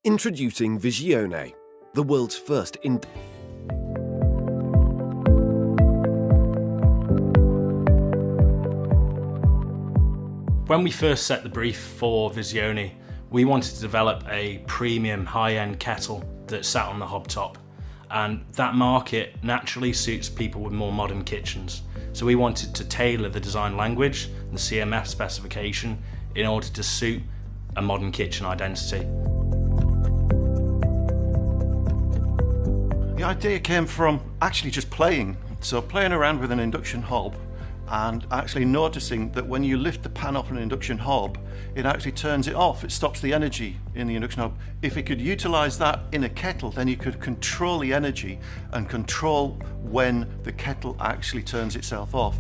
Introducing Visione, the world's first When we first set the brief for Visione, we wanted to develop a premium high-end kettle that sat on the hob top, and that market naturally suits people with more modern kitchens. So we wanted to tailor the design language, the CMF specification, in order to suit a modern kitchen identity. The idea came from actually just playing. So playing around with an induction hob and actually noticing that when you lift the pan off an induction hob, it actually turns it off. It stops the energy in the induction hob. If you could utilize that in a kettle, then you could control the energy and control when the kettle actually turns itself off.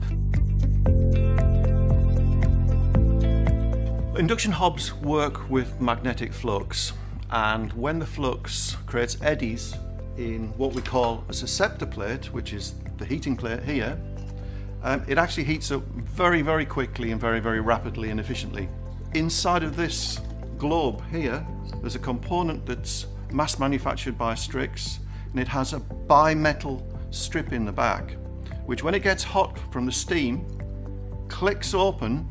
Induction hobs work with magnetic flux, and when the flux creates eddies in what we call a susceptor plate, which is the heating plate here, it actually heats up very, very quickly and very, very rapidly and efficiently. Inside of this globe here, there's a component that's mass manufactured by Strix, and it has a bimetal strip in the back, which when it gets hot from the steam, clicks open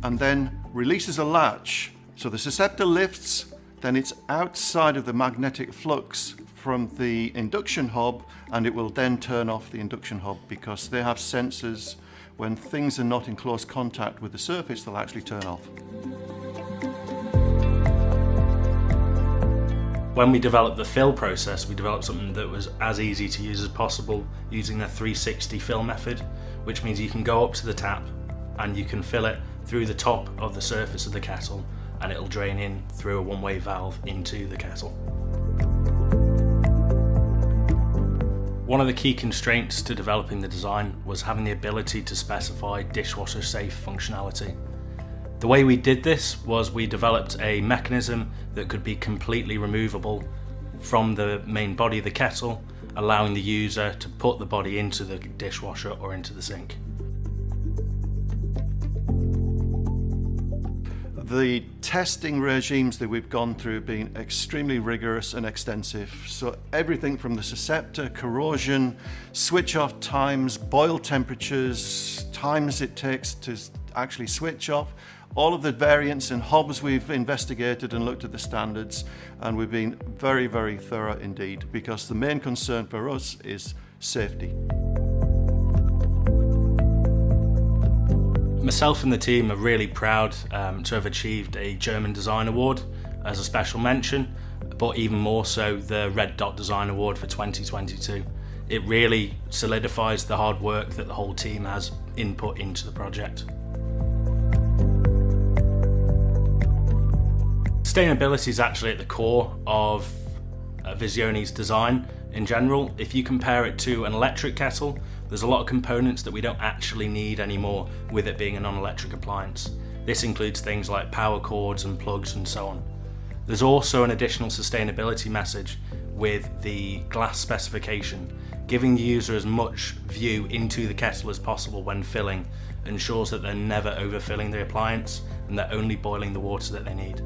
and then releases a latch. So the susceptor lifts, then it's outside of the magnetic flux from the induction hob, and it will then turn off the induction hob because they have sensors. When things are not in close contact with the surface, they'll actually turn off. When we developed the fill process, we developed something that was as easy to use as possible using the 360 fill method, which means you can go up to the tap and you can fill it through the top of the surface of the kettle, and it'll drain in through a one-way valve into the kettle. One of the key constraints to developing the design was having the ability to specify dishwasher safe functionality. The way we did this was we developed a mechanism that could be completely removable from the main body of the kettle, allowing the user to put the body into the dishwasher or into the sink. The testing regimes that we've gone through have been extremely rigorous and extensive. So everything from the susceptor, corrosion, switch off times, boil temperatures, times it takes to actually switch off, all of the variants and hobs we've investigated and looked at the standards, and we've been very, very thorough indeed, because the main concern for us is safety. Myself and the team are really proud to have achieved a German Design Award as a special mention, but even more so the Red Dot Design Award for 2022. It really solidifies the hard work that the whole team has input into the project. Sustainability is actually at the core of Visione's design in general. If you compare it to an electric kettle, there's a lot of components that we don't actually need anymore with it being a non-electric appliance. This includes things like power cords and plugs and so on. There's also an additional sustainability message with the glass specification. Giving the user as much view into the kettle as possible when filling ensures that they're never overfilling the appliance and they're only boiling the water that they need.